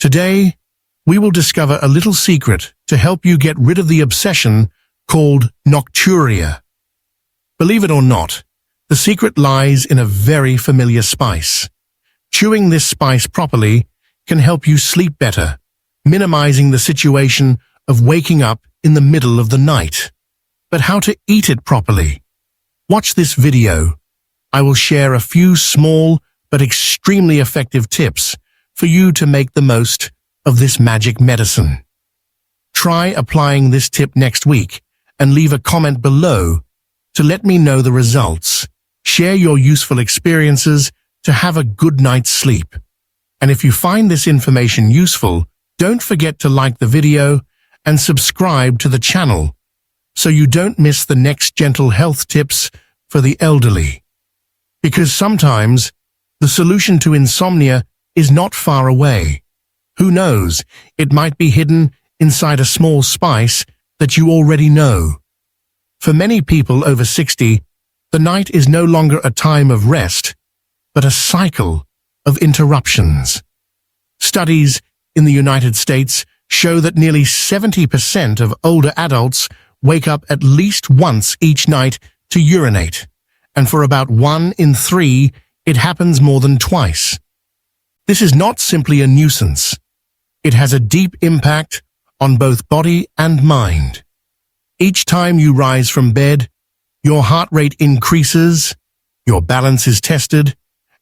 Today, we will discover a little secret to help you get rid of the obsession called nocturia. Believe it or not, the secret lies in a very familiar spice. Chewing this spice properly can help you sleep better, minimizing the situation of waking up in the middle of the night. But how to eat it properly? Watch this video. I will share a few small but extremely effective tips for you to make the most of this magic medicine. Try applying this tip next week and leave a comment below to let me know the results. Share your useful experiences to have a good night's sleep. And if you find this information useful, don't forget to like the video and subscribe to the channel so you don't miss the next gentle health tips for the elderly. Because sometimes the solution to insomnia is not far away. Who knows, it might be hidden inside a small spice that you already know. For many people over 60, the night is no longer a time of rest, but a cycle of interruptions. Studies in the United States show that nearly 70% of older adults wake up at least once each night to urinate, and for about 1 in 3, it happens more than twice. This is not simply a nuisance. It has a deep impact on both body and mind. Each time you rise from bed, your heart rate increases, your balance is tested,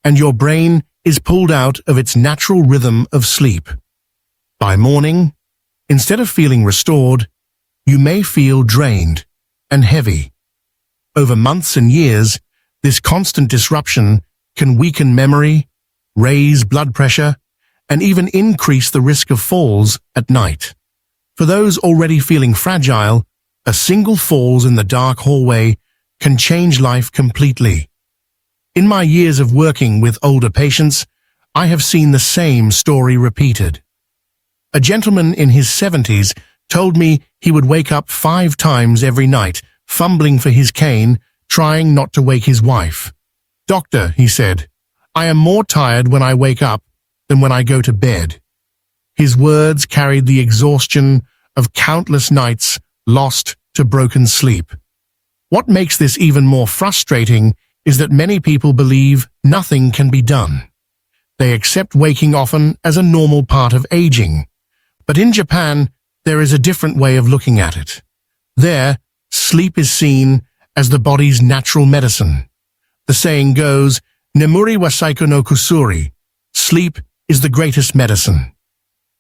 and your brain is pulled out of its natural rhythm of sleep. By morning, instead of feeling restored, you may feel drained and heavy. Over months and years, this constant disruption can weaken memory, raise blood pressure, and even increase the risk of falls at night. For those already feeling fragile, a single fall in the dark hallway can change life completely. In my years of working with older patients, I have seen the same story repeated. A gentleman in his 70s told me he would wake up 5 times every night, fumbling for his cane, trying not to wake his wife. "Doctor," he said, "I am more tired when I wake up than when I go to bed." His words carried the exhaustion of countless nights lost to broken sleep. What makes this even more frustrating is that many people believe nothing can be done. They accept waking often as a normal part of aging. But in Japan, there is a different way of looking at it. There, sleep is seen as the body's natural medicine. The saying goes, "Nemuri wa saiko no kusuri." Sleep is the greatest medicine.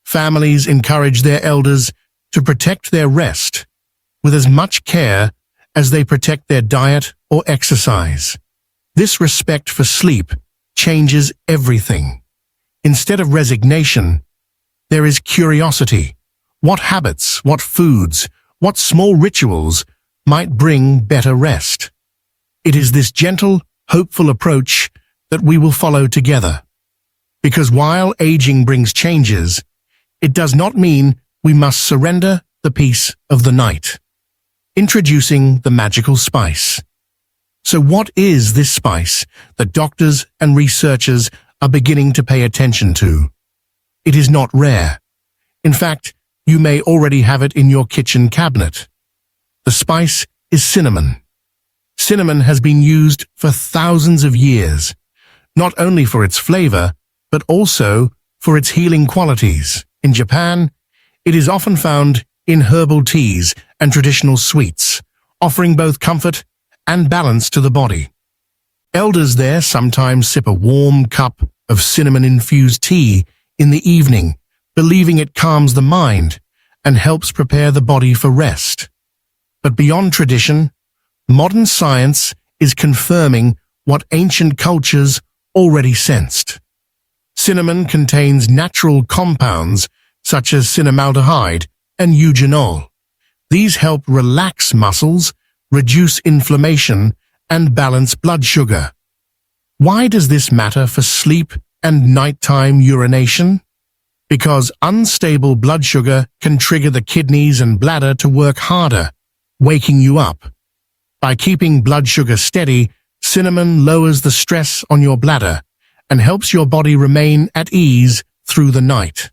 Families encourage their elders to protect their rest with as much care as they protect their diet or exercise. This respect for sleep changes everything. Instead of resignation, there is curiosity. What habits, what foods, what small rituals might bring better rest? It is this gentle, hopeful approach that we will follow together. Because while aging brings changes, it does not mean we must surrender the peace of the night. Introducing the magical spice. So what is this spice that doctors and researchers are beginning to pay attention to? It is not rare. In fact, you may already have it in your kitchen cabinet. The spice is cinnamon. Cinnamon has been used for thousands of years, not only for its flavor, but also for its healing qualities. In Japan, it is often found in herbal teas and traditional sweets, offering both comfort and balance to the body. Elders there sometimes sip a warm cup of cinnamon-infused tea in the evening, believing it calms the mind and helps prepare the body for rest. But beyond tradition, modern science is confirming what ancient cultures already sensed. Cinnamon contains natural compounds such as cinnamaldehyde and eugenol. These help relax muscles, reduce inflammation, and balance blood sugar. Why does this matter for sleep and nighttime urination? Because unstable blood sugar can trigger the kidneys and bladder to work harder, waking you up. By keeping blood sugar steady, cinnamon lowers the stress on your bladder and helps your body remain at ease through the night.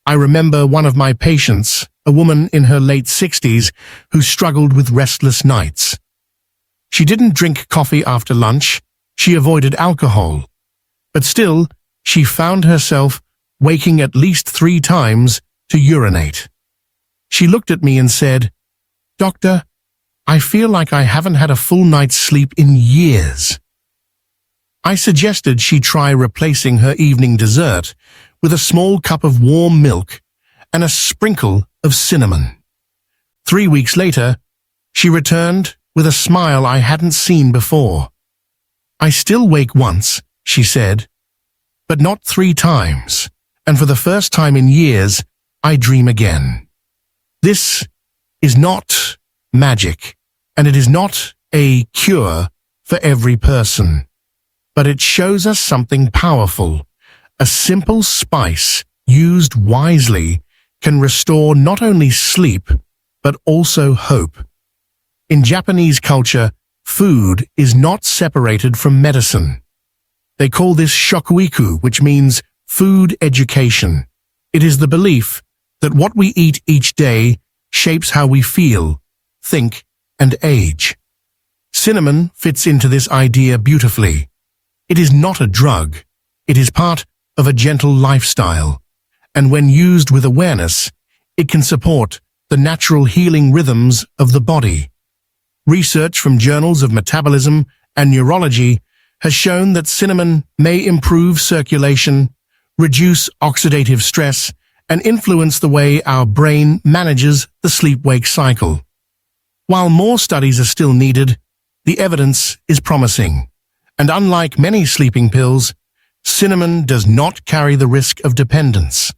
I remember one of my patients, a woman in her late 60s, who struggled with restless nights. She didn't drink coffee after lunch, she avoided alcohol. But still, she found herself waking at least 3 times to urinate. She looked at me and said, "Doctor, I feel like I haven't had a full night's sleep in years." I suggested she try replacing her evening dessert with a small cup of warm milk and a sprinkle of cinnamon. 3 weeks later, she returned with a smile I hadn't seen before. "I still wake once," she said, "but not 3 times, and for the first time in years, I dream again." This is not magic, and it is not a cure for every person, but it shows us something powerful. A simple spice used wisely can restore not only sleep, but also hope. In Japanese culture, food is not separated from medicine. They call this shokuiku, which means food education. It is the belief that what we eat each day shapes how we feel, think, and age. Cinnamon fits into this idea beautifully. It is not a drug. It is part of a gentle lifestyle. And when used with awareness, it can support the natural healing rhythms of the body. Research from journals of metabolism and neurology has shown that cinnamon may improve circulation, reduce oxidative stress, and influence the way our brain manages the sleep-wake cycle. While more studies are still needed, the evidence is promising. And unlike many sleeping pills, cinnamon does not carry the risk of dependence.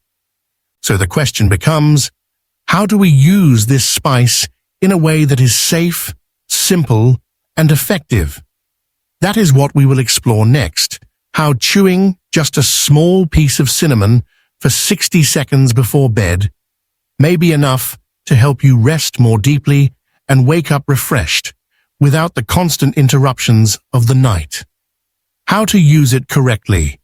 So the question becomes, how do we use this spice in a way that is safe, simple, and effective? That is what we will explore next, how chewing just a small piece of cinnamon for 60 seconds before bed may be enough to help you rest more deeply and wake up refreshed without the constant interruptions of the night. How to use it correctly.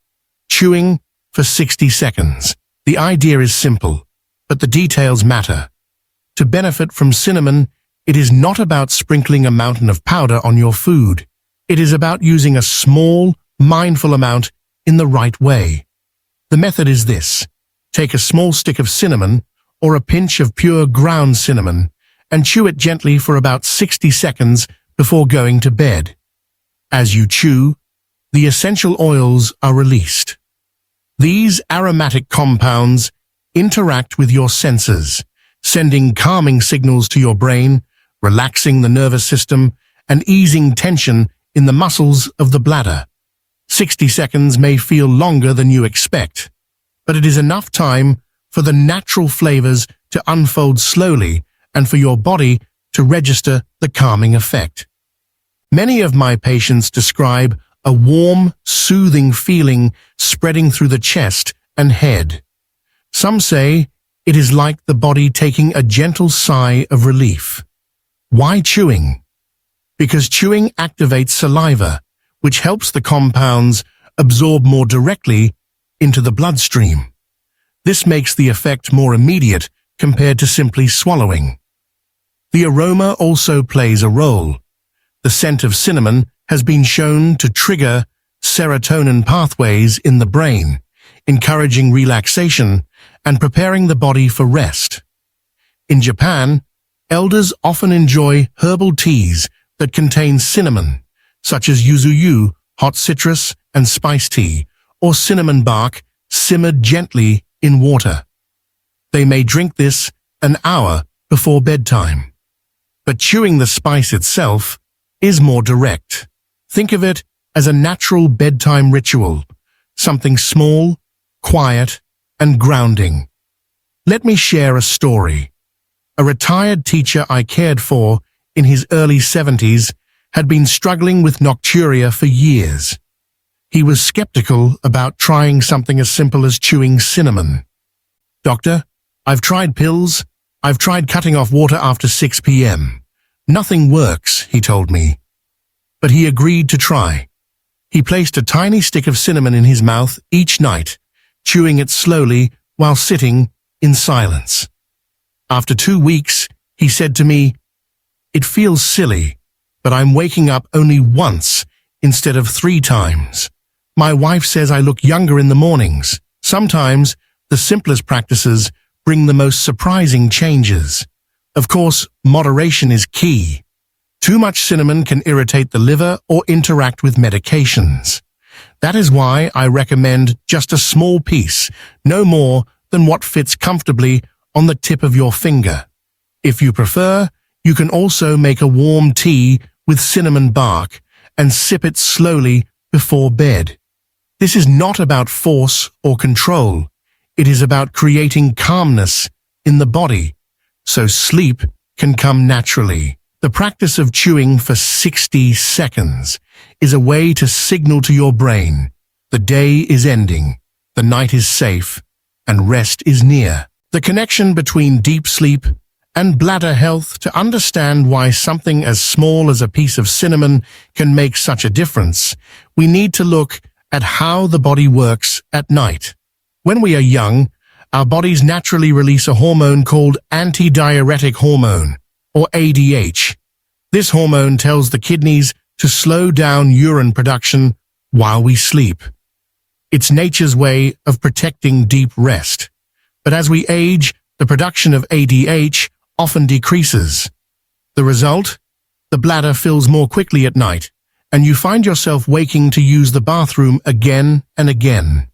Chewing for 60 seconds. The idea is simple, but the details matter. To benefit from cinnamon, it is not about sprinkling a mountain of powder on your food. It is about using a small, mindful amount in the right way. The method is this. Take a small stick of cinnamon or a pinch of pure ground cinnamon and chew it gently for about 60 seconds before going to bed. As you chew, the essential oils are released. These aromatic compounds interact with your senses, sending calming signals to your brain, relaxing the nervous system, and easing tension in the muscles of the bladder. 60 seconds may feel longer than you expect, but it is enough time for the natural flavors to unfold slowly and for your body to register the calming effect. Many of my patients describe a warm, soothing feeling spreading through the chest and head. Some say it is like the body taking a gentle sigh of relief. Why chewing? Because chewing activates saliva, which helps the compounds absorb more directly into the bloodstream. This makes the effect more immediate compared to simply swallowing. The aroma also plays a role. The scent of cinnamon has been shown to trigger serotonin pathways in the brain, encouraging relaxation and preparing the body for rest. In Japan, elders often enjoy herbal teas that contain cinnamon, such as yuzu, hot citrus, and spice tea, or cinnamon bark simmered gently in water. They may drink this an hour before bedtime. But chewing the spice itself is more direct. Think of it as a natural bedtime ritual, something small, quiet, and grounding. Let me share a story. A retired teacher I cared for in his early 70s had been struggling with nocturia for years. He was skeptical about trying something as simple as chewing cinnamon. "Doctor, I've tried pills. I've tried cutting off water after 6 p.m. Nothing works," he told me. But he agreed to try. He placed a tiny stick of cinnamon in his mouth each night, chewing it slowly while sitting in silence. After 2 weeks, he said to me, "It feels silly, but I'm waking up only once instead of 3 times. My wife says I look younger in the mornings." Sometimes, the simplest practices bring the most surprising changes. Of course, moderation is key. Too much cinnamon can irritate the liver or interact with medications. That is why I recommend just a small piece, no more than what fits comfortably on the tip of your finger. If you prefer, you can also make a warm tea with cinnamon bark and sip it slowly before bed. This is not about force or control. It is about creating calmness in the body, so sleep can come naturally. The practice of chewing for 60 seconds is a way to signal to your brain, the day is ending, the night is safe, and rest is near. The connection between deep sleep and bladder health. To understand why something as small as a piece of cinnamon can make such a difference, we need to look at how the body works at night. When we are young, our bodies naturally release a hormone called antidiuretic hormone, or ADH. This hormone tells the kidneys to slow down urine production while we sleep. It's nature's way of protecting deep rest. But as we age, the production of ADH often decreases. The result? The bladder fills more quickly at night, and you find yourself waking to use the bathroom again and again.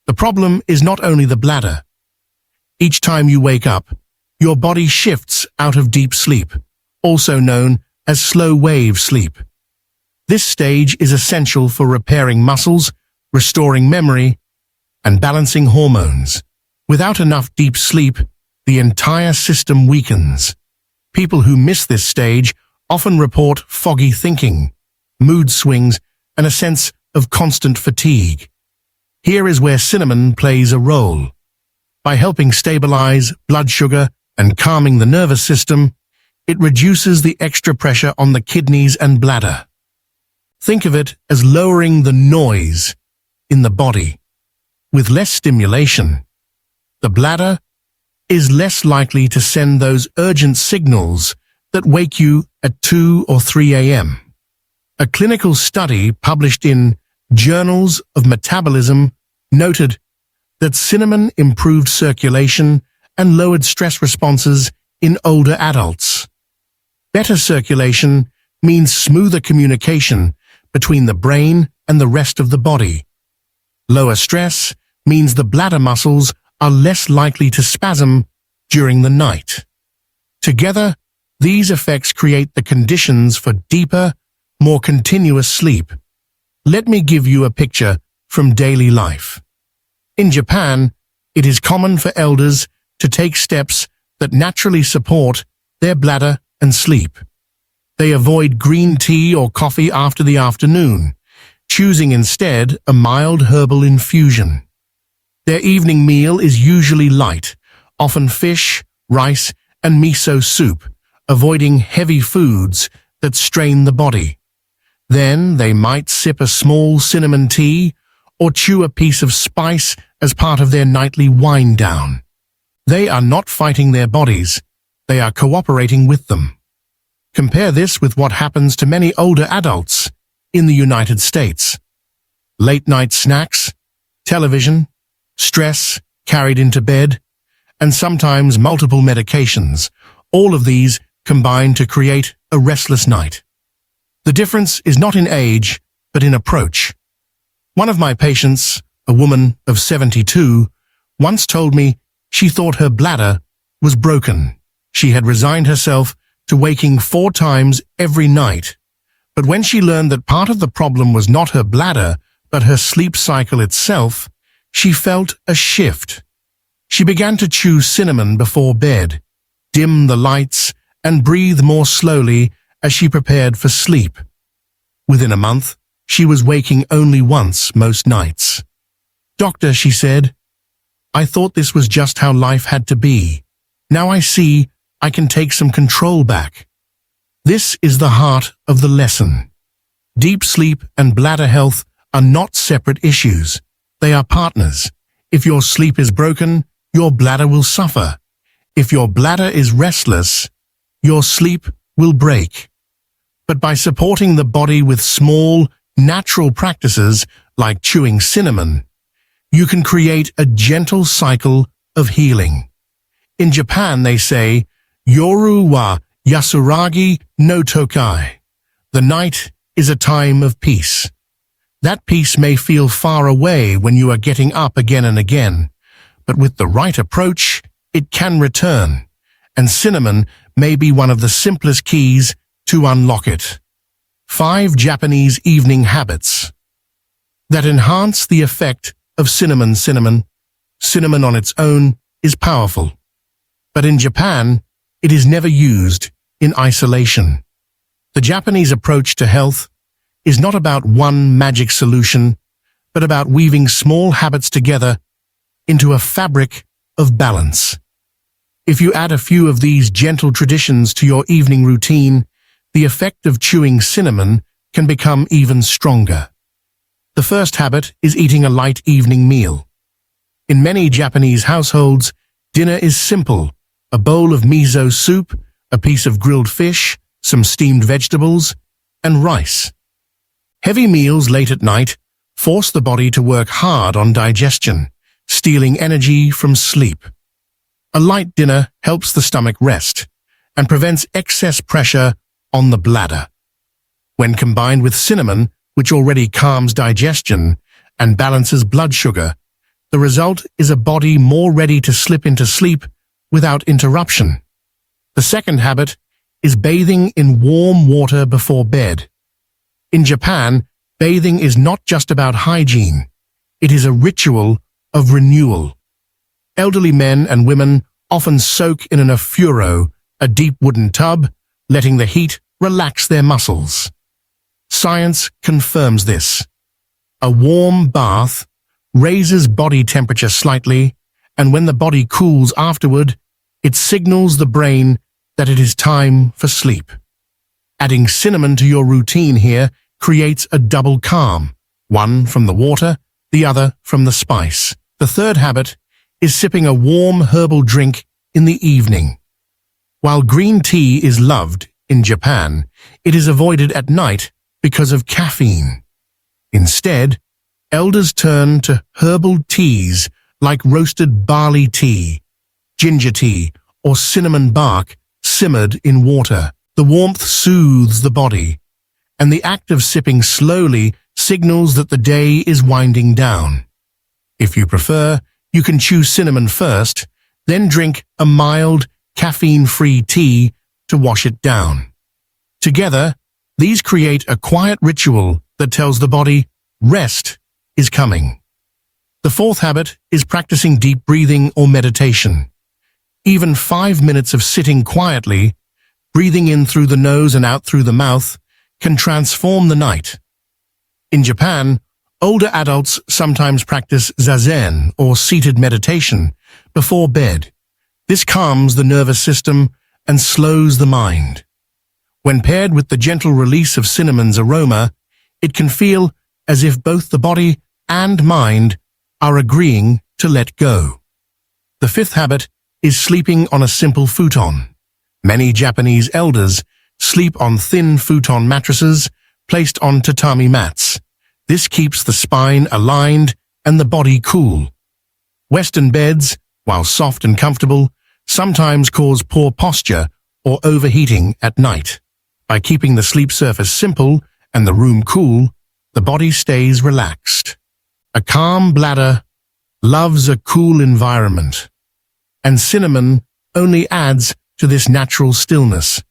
The problem is not only the bladder. Each time you wake up, your body shifts out of deep sleep, also known as slow-wave sleep. This stage is essential for repairing muscles, restoring memory, and balancing hormones. Without enough deep sleep, the entire system weakens. People who miss this stage often report foggy thinking, mood swings, and a sense of constant fatigue. Here is where cinnamon plays a role. By helping stabilize blood sugar and calming the nervous system, it reduces the extra pressure on the kidneys and bladder. Think of it as lowering the noise in the body. With less stimulation, the bladder is less likely to send those urgent signals that wake you at 2 or 3 a.m. A clinical study published in Journals of Metabolism noted that cinnamon improved circulation and lowered stress responses in older adults. Better circulation means smoother communication between the brain and the rest of the body. Lower stress means the bladder muscles are less likely to spasm during the night. Together, these effects create the conditions for deeper, more continuous sleep. Let me give you a picture from daily life. In Japan, it is common for elders to take steps that naturally support their bladder and sleep. They avoid green tea or coffee after the afternoon, choosing instead a mild herbal infusion. Their evening meal is usually light, often fish, rice, and miso soup, avoiding heavy foods that strain the body. Then they might sip a small cinnamon tea or chew a piece of spice as part of their nightly wind down. They are not fighting their bodies, they are cooperating with them. Compare this with what happens to many older adults in the United States. Late-night snacks, television, stress carried into bed, and sometimes multiple medications. All of these combine to create a restless night. The difference is not in age, but in approach. One of my patients, a woman of 72, once told me she thought her bladder was broken. She had resigned herself to waking 4 times every night. But when she learned that part of the problem was not her bladder, but her sleep cycle itself, she felt a shift. She began to chew cinnamon before bed, dim the lights, and breathe more slowly as she prepared for sleep. Within a month, she was waking only once most nights. "Doctor," she said, "I thought this was just how life had to be. Now I see I can take some control back." This is the heart of the lesson. Deep sleep and bladder health are not separate issues. They are partners. If your sleep is broken, your bladder will suffer. If your bladder is restless, your sleep will break. But by supporting the body with small, natural practices like chewing cinnamon, you can create a gentle cycle of healing. In Japan, they say, Yoru wa yasuragi no tokai. The night is a time of peace. That peace may feel far away when you are getting up again and again, but with the right approach, it can return, and cinnamon may be one of the simplest keys to unlock it. 5 Japanese evening habits that enhance the effect of cinnamon. Cinnamon on its own is powerful, but in Japan, it is never used in isolation. The Japanese approach to health is not about one magic solution, but about weaving small habits together into a fabric of balance. If you add a few of these gentle traditions to your evening routine, the effect of chewing cinnamon can become even stronger. The first habit is eating a light evening meal. In many Japanese households, dinner is simple: a bowl of miso soup, a piece of grilled fish, some steamed vegetables, and rice. Heavy meals late at night force the body to work hard on digestion, stealing energy from sleep. A light dinner helps the stomach rest and prevents excess pressure on the bladder. When combined with cinnamon, which already calms digestion and balances blood sugar, the result is a body more ready to slip into sleep without interruption. The second habit is bathing in warm water before bed. In Japan, bathing is not just about hygiene. It is a ritual of renewal. Elderly men and women often soak in an ofuro, a deep wooden tub, letting the heat relax their muscles. Science confirms this. A warm bath raises body temperature slightly, and when the body cools afterward, it signals the brain that it is time for sleep. Adding cinnamon to your routine here creates a double calm, one from the water, the other from the spice. The third habit is sipping a warm herbal drink in the evening. While green tea is loved in Japan, it is avoided at night because of caffeine. Instead, elders turn to herbal teas like roasted barley tea, ginger tea, or cinnamon bark simmered in water. The warmth soothes the body, and the act of sipping slowly signals that the day is winding down. If you prefer, you can chew cinnamon first, then drink a mild, caffeine-free tea to wash it down. Together, these create a quiet ritual that tells the body, rest is coming. The fourth habit is practicing deep breathing or meditation. Even 5 minutes of sitting quietly, breathing in through the nose and out through the mouth, can transform the night. In Japan, older adults sometimes practice zazen or seated meditation before bed. This calms the nervous system and slows the mind. When paired with the gentle release of cinnamon's aroma, it can feel as if both the body and mind are agreeing to let go. The fifth habit is sleeping on a simple futon. Many Japanese elders sleep on thin futon mattresses placed on tatami mats. This keeps the spine aligned and the body cool. Western beds, while soft and comfortable, sometimes cause poor posture or overheating at night. By keeping the sleep surface simple and the room cool, the body stays relaxed. A calm bladder loves a cool environment, and cinnamon only adds to this natural stillness.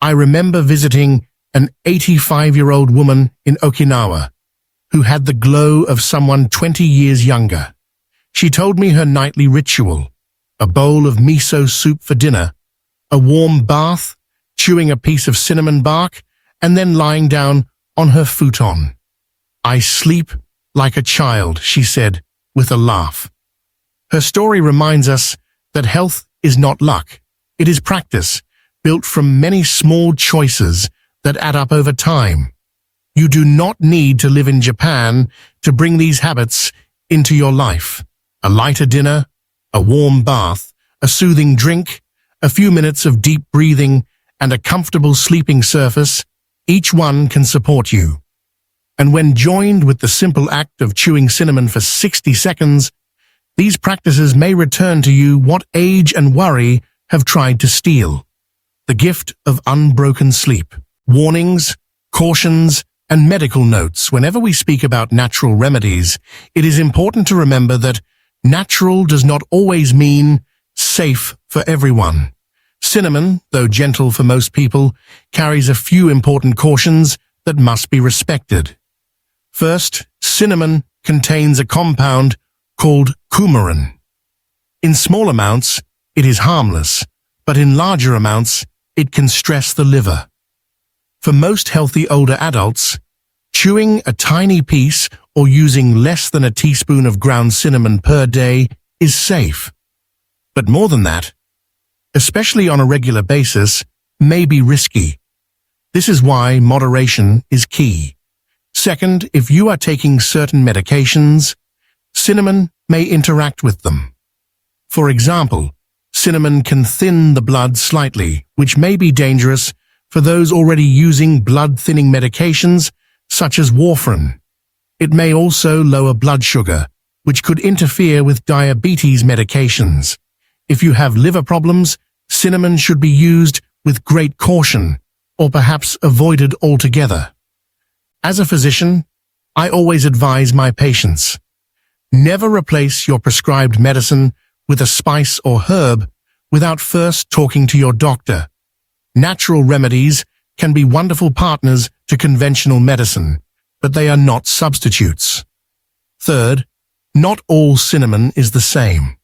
I remember visiting an 85-year-old woman in Okinawa who had the glow of someone 20 years younger. She told me her nightly ritual: a bowl of miso soup for dinner, a warm bath, chewing a piece of cinnamon bark, and then lying down on her futon. "I sleep like a child," she said with a laugh. Her story reminds us that health is not luck. It is practice, built from many small choices that add up over time. You do not need to live in Japan to bring these habits into your life. A lighter dinner, A warm bath, a soothing drink, a few minutes of deep breathing, and a comfortable sleeping surface, each one can support you. And when joined with the simple act of chewing cinnamon for 60 seconds, these practices may return to you what age and worry have tried to steal: the gift of unbroken sleep. Warnings, cautions, and medical notes. Whenever we speak about natural remedies, it is important to remember that natural does not always mean safe for everyone. Cinnamon, though gentle for most people, carries a few important cautions that must be respected. First, cinnamon contains a compound called coumarin. In small amounts, it is harmless, but in larger amounts, it can stress the liver. For most healthy older adults, chewing a tiny piece or using less than a teaspoon of ground cinnamon per day is safe. But more than that, especially on a regular basis, may be risky. This is why moderation is key. Second, if you are taking certain medications, cinnamon may interact with them. For example, cinnamon can thin the blood slightly, which may be dangerous for those already using blood-thinning medications such as warfarin. It may also lower blood sugar, which could interfere with diabetes medications. If you have liver problems, cinnamon should be used with great caution, or perhaps avoided altogether. As a physician, I always advise my patients: never replace your prescribed medicine with a spice or herb without first talking to your doctor. Natural remedies can be wonderful partners to conventional medicine, but they are not substitutes. Third, not all cinnamon is the same.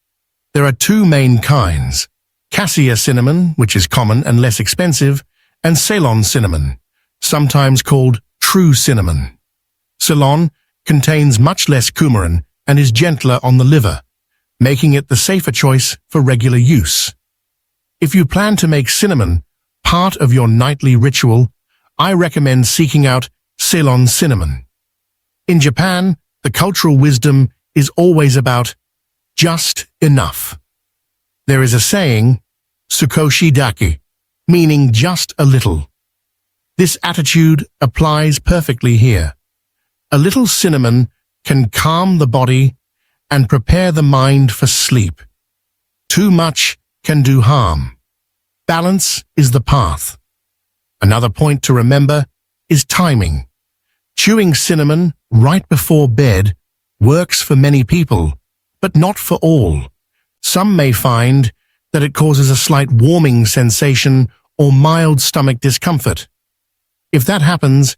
There are two main kinds: cassia cinnamon, which is common and less expensive, and Ceylon cinnamon, sometimes called true cinnamon. Ceylon contains much less coumarin and is gentler on the liver, making it the safer choice for regular use. If you plan to make cinnamon part of your nightly ritual, I recommend seeking out Ceylon cinnamon. In Japan, the cultural wisdom is always about just enough. There is a saying, "Sukoshi dake," meaning just a little. This attitude applies perfectly here. A little cinnamon can calm the body and prepare the mind for sleep. Too much can do harm. Balance is the path. Another point to remember is timing. Chewing cinnamon right before bed works for many people, but not for all. Some may find that it causes a slight warming sensation or mild stomach discomfort. If that happens,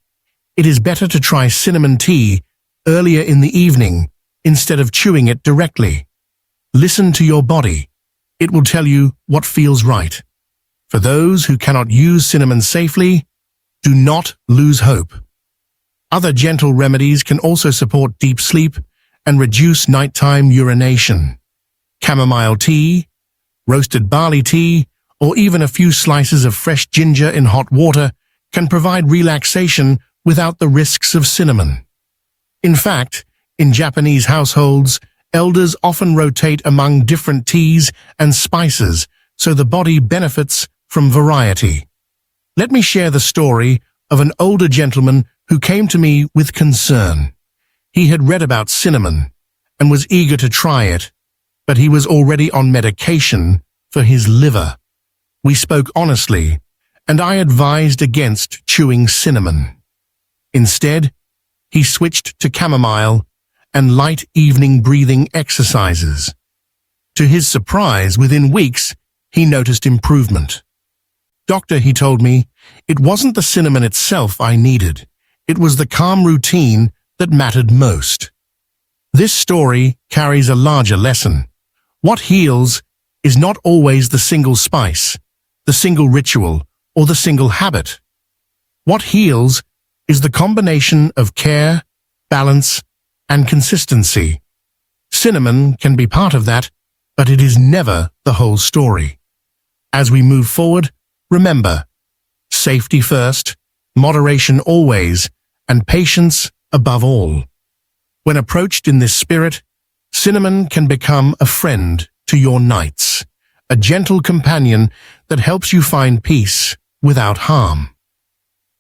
it is better to try cinnamon tea earlier in the evening instead of chewing it directly. Listen to your body. It will tell you what feels right. For those who cannot use cinnamon safely, do not lose hope. Other gentle remedies can also support deep sleep and reduce nighttime urination. Chamomile tea, roasted barley tea, or even a few slices of fresh ginger in hot water can provide relaxation without the risks of cinnamon. In fact, in Japanese households, elders often rotate among different teas and spices, so the body benefits from variety. Let me share the story of an older gentleman who came to me with concern. He had read about cinnamon and was eager to try it, but he was already on medication for his liver. We spoke honestly, and I advised against chewing cinnamon. Instead, he switched to chamomile and light evening breathing exercises. To his surprise, within weeks, he noticed improvement. "Doctor," he told me, "it wasn't the cinnamon itself I needed. It was the calm routine that mattered most." This story carries a larger lesson. What heals is not always the single spice, the single ritual, or the single habit. What heals is the combination of care, balance, and consistency. Cinnamon can be part of that, but it is never the whole story. As we move forward, remember, safety first, moderation always, and patience above all. When approached in this spirit, cinnamon can become a friend to your nights, a gentle companion that helps you find peace without harm.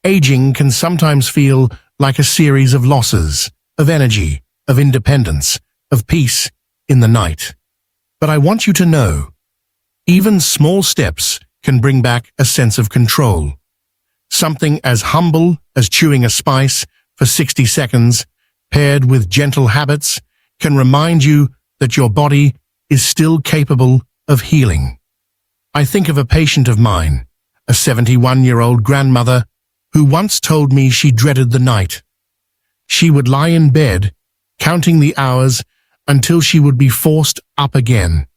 Aging can sometimes feel like a series of losses, of energy, of independence, of peace in the night. But I want you to know, even small steps can bring back a sense of control. Something as humble as chewing a spice for 60 seconds, paired with gentle habits, can remind you that your body is still capable of healing. I think of a patient of mine, a 71-year-old grandmother, who once told me she dreaded the night. She would lie in bed, counting the hours until she would be forced up again.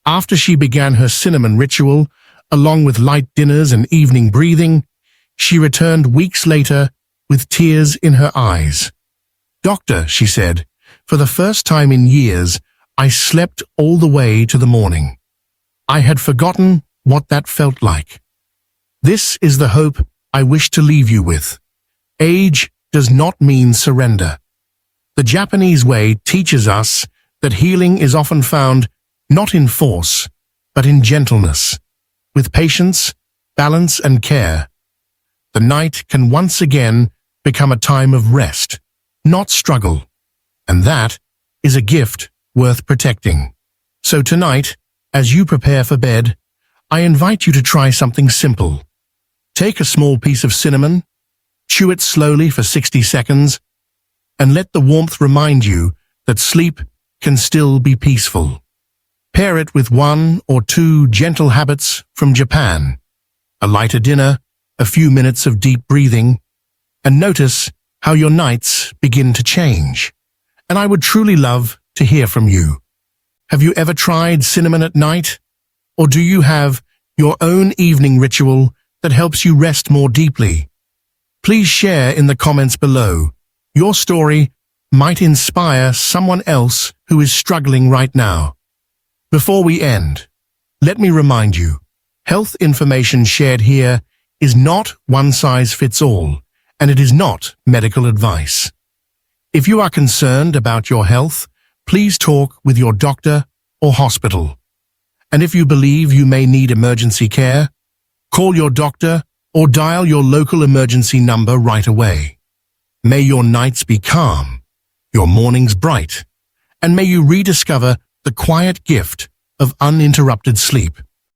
After she began her cinnamon ritual, along with light dinners and evening breathing, she returned weeks later with tears in her eyes. "Doctor," she said, "for the first time in years, I slept all the way to the morning. I had forgotten what that felt like." This is the hope I wish to leave you with. Age does not mean surrender. The Japanese way teaches us that healing is often found not in force, but in gentleness. With patience, balance, and care, the night can once again become a time of rest, not struggle. And that is a gift worth protecting. So tonight, as you prepare for bed, I invite you to try something simple. Take a small piece of cinnamon, chew it slowly for 60 seconds, and let the warmth remind you that sleep can still be peaceful. Pair it with 1 or 2 gentle habits from Japan, a lighter dinner, a few minutes of deep breathing, and notice how your nights begin to change. And I would truly love to hear from you. Have you ever tried cinnamon at night? Or do you have your own evening ritual that helps you rest more deeply? Please share in the comments below. Your story might inspire someone else who is struggling right now. Before we end, let me remind you, health information shared here is not one size fits all, and it is not medical advice. If you are concerned about your health, please talk with your doctor or hospital. And if you believe you may need emergency care, call your doctor or dial your local emergency number right away. May your nights be calm, your mornings bright, and may you rediscover the quiet gift of uninterrupted sleep.